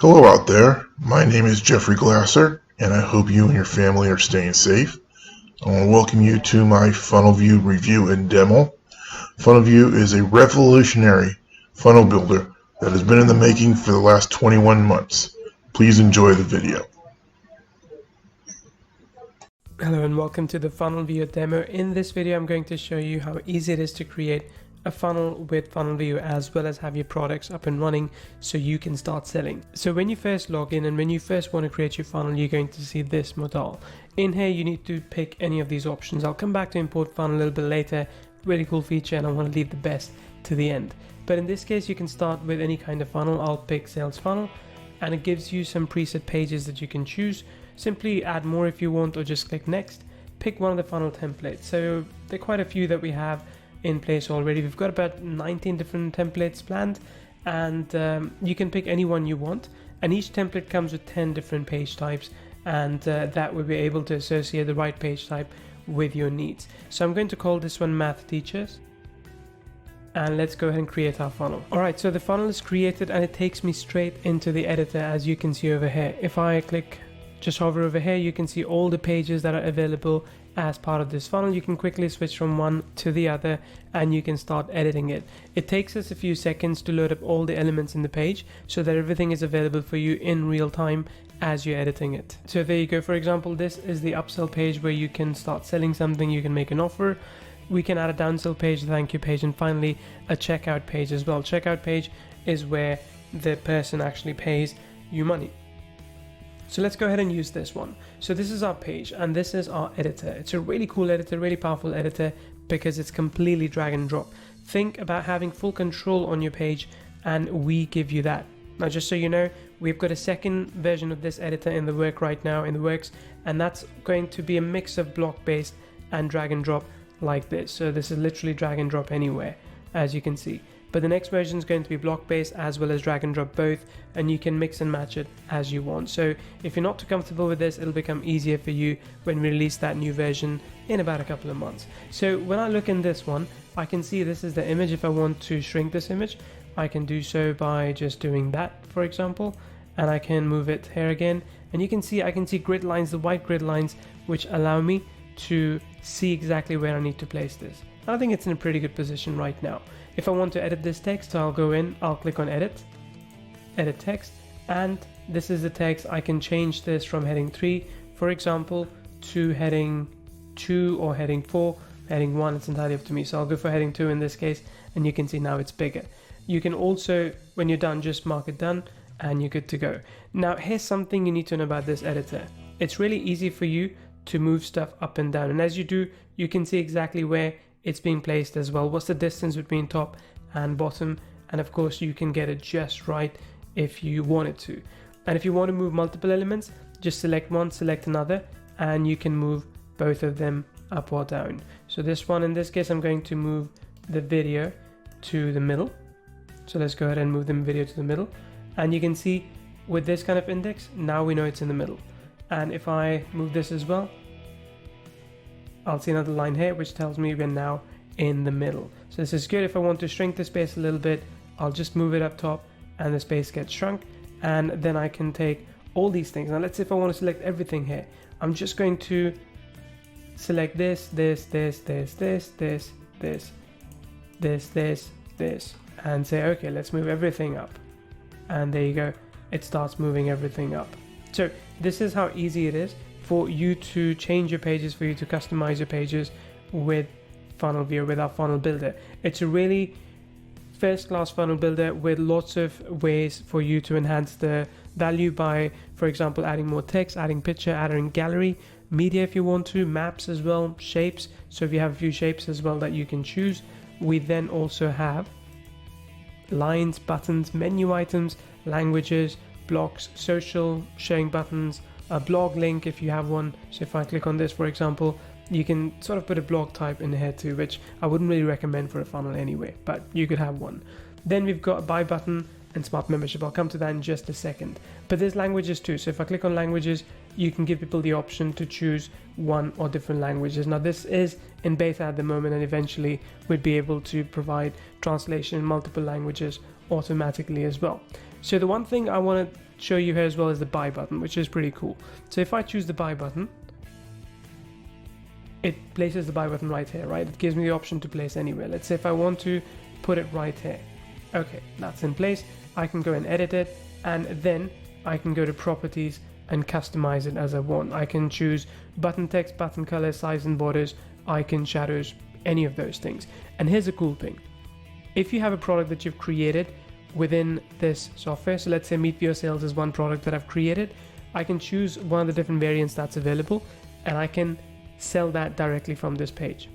Hello out there, my name is Jeffrey Glasser, and I hope you and your family are staying safe. I want to welcome you to my Funnelvio review and demo. Funnelvio is a revolutionary funnel builder that has been in the making for the last 21 months. Please enjoy the video. Hello and welcome to the Funnelvio demo. In this video I'm going to show you how easy it is to create a funnel with Funnelvio as well as have your products up and running so you can start selling. So when you first log in and when you first want to create your funnel, you're going to see this modal. In here you need to pick any of these options. I'll come back to import funnel a little bit later. Really cool feature, and I want to leave the best to the end. But in this case you can start with any kind of funnel. I'll pick sales funnel and it gives you some preset pages that you can choose. Simply add more if you want or just click next. Pick one of the funnel templates. So there are quite a few that we have in place already. We've got about 19 different templates planned, and you can pick any one you want, and each template comes with 10 different page types, and that will be able to associate the right page type with your needs. So I'm going to call this one math teachers, and let's go ahead and create our funnel. Alright, so the funnel is created and it takes me straight into the editor, as you can see over here. If I just hover over here, you can see all the pages that are available as part of this funnel. You can quickly switch from one to the other and you can start editing it. It takes us a few seconds to load up all the elements in the page so that everything is available for you in real time as you're editing it. So there you go. For example, this is the upsell page where you can start selling something, you can make an offer. We can add a downsell page, a thank you page, and finally a checkout page as well. Checkout page is where the person actually pays you money. So let's go ahead and use this one. So this is our page and this is our editor. It's a really cool editor, really powerful editor because it's completely drag and drop. Think about having full control on your page and we give you that. Now, just so you know, we've got a second version of this editor in the works, and that's going to be a mix of block based and drag and drop like this. So this is literally drag and drop anywhere, as you can see. But the next version is going to be block based as well as drag and drop both, and you can mix and match it as you want. So if you're not too comfortable with this, it'll become easier for you when we release that new version in about a couple of months. So when I look in this one, I can see this is the image. If I want to shrink this image, I can do so by just doing that, for example, and I can move it here again. And you can see, I can see grid lines, the white grid lines, which allow me to see exactly where I need to place this. I think it's in a pretty good position right now. If I want to edit this text, I'll go in, I'll click on edit text, and this is the text. I can change this from heading 3, for example, to heading 2 or heading 4, heading 1, it's entirely up to me. So I'll go for heading 2 in this case, and you can see now it's bigger. You can also, when you're done, just mark it done and you're good to go. Now here's something you need to know about this editor. It's really easy for you to move stuff up and down, and as you do, you can see exactly where it's being placed as well. What's the distance between top and bottom? And of course you can get it just right if you wanted to. And if you want to move multiple elements, just select one, select another, and you can move both of them up or down. So this one, in this case, I'm going to move the video to the middle. So let's go ahead and move the video to the middle. And you can see with this kind of index, now we know it's in the middle. And if I move this as well, I'll see another line here which tells me we're now in the middle. So this is good. If I want to shrink the space a little bit, I'll just move it up top and the space gets shrunk, and then I can take all these things. Now let's say if I want to select everything here, I'm just going to select this, and say okay, let's move everything up, and there you go, it starts moving everything up. So this is how easy it is for you to change your pages, for you to customize your pages with Funnelvio, with our funnel builder. It's a really first-class funnel builder with lots of ways for you to enhance the value by, for example, adding more text, adding picture, adding gallery, media if you want to, maps as well, shapes. So if you have a few shapes as well that you can choose. We then also have lines, buttons, menu items, languages, blocks, social, sharing buttons, a blog link if you have one. So if I click on this, for example, you can sort of put a blog type in here too, which I wouldn't really recommend for a funnel anyway, but you could have one. Then we've got a buy button and smart membership. I'll come to that in just a second. But there's languages too. So if I click on languages, you can give people the option to choose one or different languages. Now this is in beta at the moment, and eventually we'd be able to provide translation in multiple languages automatically as well. So the one thing I want to show you here as well is the buy button, which is pretty cool. So if I choose the buy button, it places the buy button right here, right? It gives me the option to place anywhere. Let's say if I want to put it right here. Okay, that's in place. I can go and edit it, and then I can go to properties and customize it as I want. I can choose button text, button color, size and borders, icon, shadows, any of those things. And here's a cool thing. If you have a product that you've created within this software, so let's say Napier Sales is one product that I've created, I can choose one of the different variants that's available, and I can sell that directly from this page.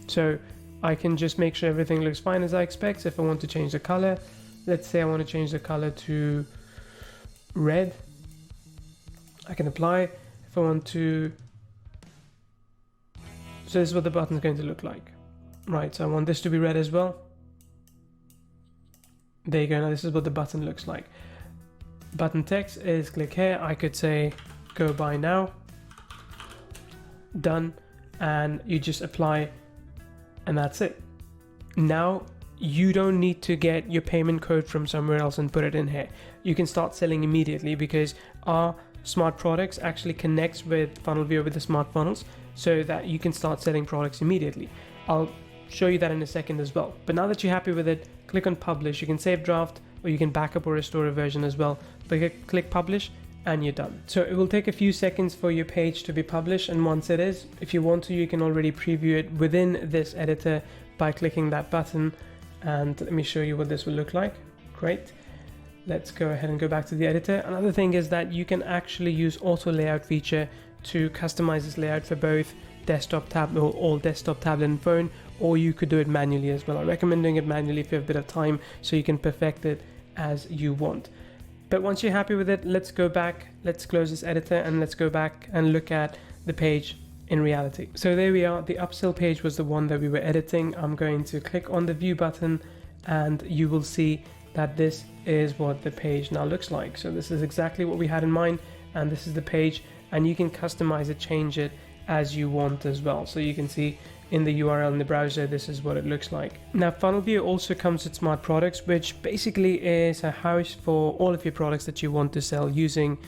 So I can just make sure everything looks fine as I expect. So if I want to change the color, let's say I want to change the color to red, I can apply. If I want to, so this is what the button is going to look like, right? So I want this to be red as well. There you go. Now this is what the button looks like. Button text is click here. I could say go buy now, done, and you just apply, and that's it. Now you don't need to get your payment code from somewhere else and put it in here. You can start selling immediately because our smart products actually connects with Funnelvio with the smart funnels, so that you can start selling products immediately. I'll show you that in a second as well. But now that you're happy with it, click on publish. You can save draft, or you can backup or restore a version as well. But click publish and you're done. So it will take a few seconds for your page to be published, and once it is, if you want to, you can already preview it within this editor by clicking that button. And let me show you what this will look like. Great. Let's go ahead and go back to the editor. Another thing is that you can actually use auto layout feature to customize this layout for both desktop, tablet, or all desktop, tablet and phone, or you could do it manually as well. I recommend doing it manually if you have a bit of time, so you can perfect it as you want. But once you're happy with it, let's go back, let's close this editor, and let's go back and look at the page in reality. So there we are. The upsell page was the one that we were editing. I'm going to click on the view button, and you will see that this is what the page now looks like. So this is exactly what we had in mind, and this is the page, and you can customize it, change it as you want as well. So you can see in the URL in the browser, this is what it looks like. Now Funnelvio also comes with smart products, which basically is a house for all of your products that you want to sell using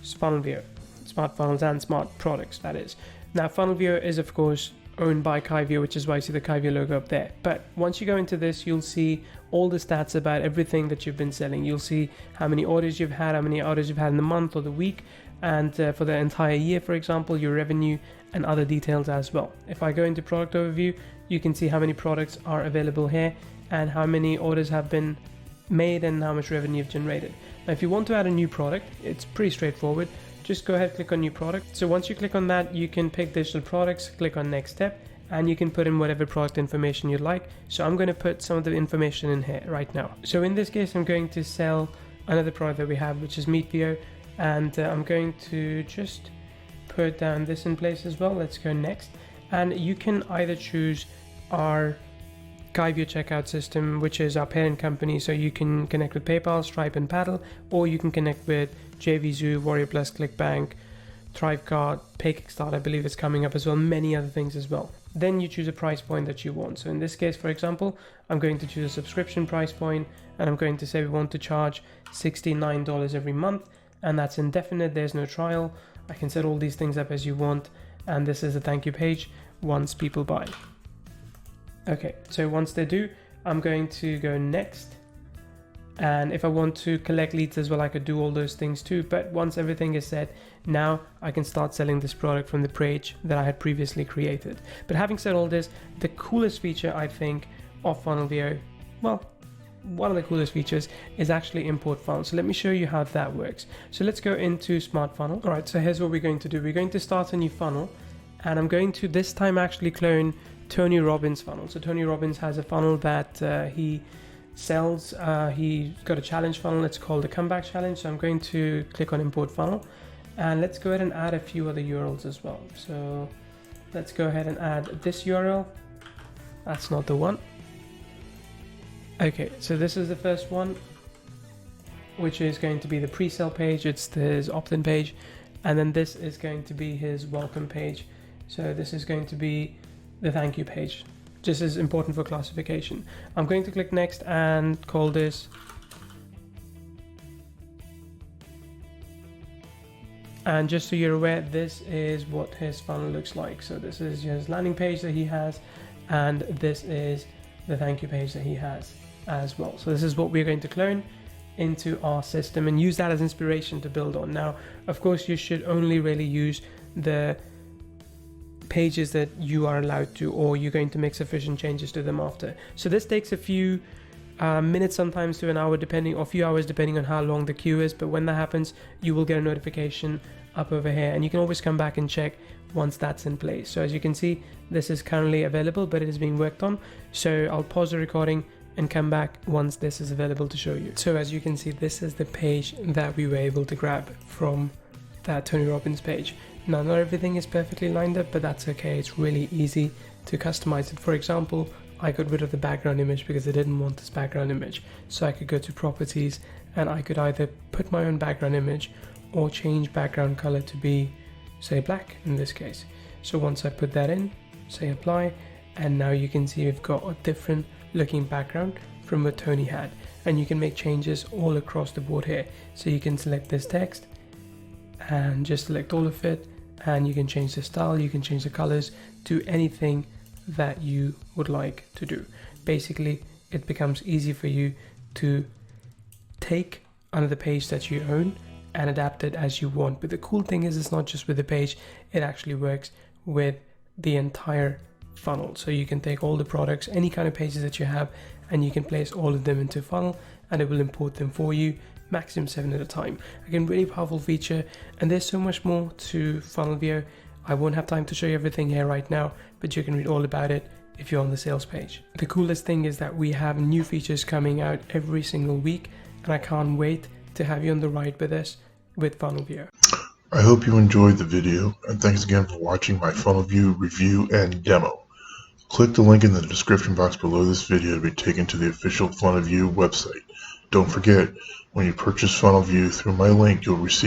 Funnelvio, smart funnels and smart products, that is. Now Funnelvio is of course owned by Kyvio, which is why you see the Kyvio logo up there. But once you go into this, you'll see all the stats about everything that you've been selling. You'll see how many orders you've had, how many orders you've had in the month or the week, and for the entire year, for example, your revenue and other details as well. If I go into product overview, you can see how many products are available here and how many orders have been made and how much revenue you've generated. Now, if you want to add a new product, it's pretty straightforward. Just go ahead, click on new product. So once you click on that, you can pick digital products, click on next step, and you can put in whatever product information you'd like. So I'm going to put some of the information in here right now. So in this case, I'm going to sell another product that we have, which is Napier, and I'm going to just put down this in place as well. Let's go next. And you can either choose our Kyvio checkout system, which is our parent company, so you can connect with PayPal, Stripe and Paddle, or you can connect with JVZoo, Warrior Plus, ClickBank, Thrivecart, PayKickstart, I believe it's coming up as well, many other things as well. Then you choose a price point that you want. So in this case, for example, I'm going to choose a subscription price point, and I'm going to say we want to charge $69 every month, and that's indefinite, there's no trial. I can set all these things up as you want, and this is a thank you page once people buy. Okay, so once they do, I'm going to go next. And if I want to collect leads as well, I could do all those things too. But once everything is set, now I can start selling this product from the page that I had previously created. But having said all this, the coolest feature I think of Funnelvio, well, one of the coolest features is actually import funnels. So let me show you how that works. So let's go into smart funnel. All right, so here's what we're going to do. We're going to start a new funnel, and I'm going to this time actually clone Tony Robbins' funnel. So Tony Robbins has a funnel that he sells. He's got a challenge funnel. It's called the comeback challenge. So I'm going to click on import funnel, and let's go ahead and add a few other URLs as well. So let's go ahead and add this URL. That's not the one. Okay, so this is the first one, which is going to be the pre-sale page. It's his opt-in page, and then this is going to be his welcome page. So this is going to be the thank you page. This is important for classification. I'm going to click next and call this And just so you're aware, this is what his funnel looks like. So this is his landing page that he has, and this is the thank you page that he has as well. So this is what we're going to clone into our system and use that as inspiration to build on. Now, of course, you should only really use the pages that you are allowed to, or you're going to make sufficient changes to them after. So this takes a few minutes, sometimes to an hour, depending, or a few hours depending on how long the queue is. But when that happens, you will get a notification up over here, and you can always come back and check once that's in place. So as you can see, this is currently available, but it is being worked on. So I'll pause the recording and come back once this is available to show you. So as you can see, this is the page that we were able to grab from that Tony Robbins page. Now, not everything is perfectly lined up, but that's okay. It's really easy to customize it. For example, I got rid of the background image because I didn't want this background image. So I could go to properties and I could either put my own background image or change background color to be, say, black in this case. So once I put that in, say apply, and now you can see we've got a different looking background from what Tony had. And you can make changes all across the board here. So you can select this text and just select all of it, and you can change the style, you can change the colors to anything that you would like to do. Basically, it becomes easy for you to take another page that you own and adapt it as you want. But the cool thing is, it's not just with the page, it actually works with the entire funnel. So you can take all the products, any kind of pages that you have, and you can place all of them into a funnel, and it will import them for you, maximum 7 at a time. Again, really powerful feature, and there's so much more to Funnelvio. I won't have time to show you everything here right now, but you can read all about it if you're on the sales page. The coolest thing is that we have new features coming out every single week, and I can't wait to have you on the ride with us with Funnelvio. I hope you enjoyed the video, and thanks again for watching my Funnelvio review and demo. Click the link in the description box below this video to be taken to the official Funnelvio website. Don't forget, when you purchase Funnelvio through my link, you'll receive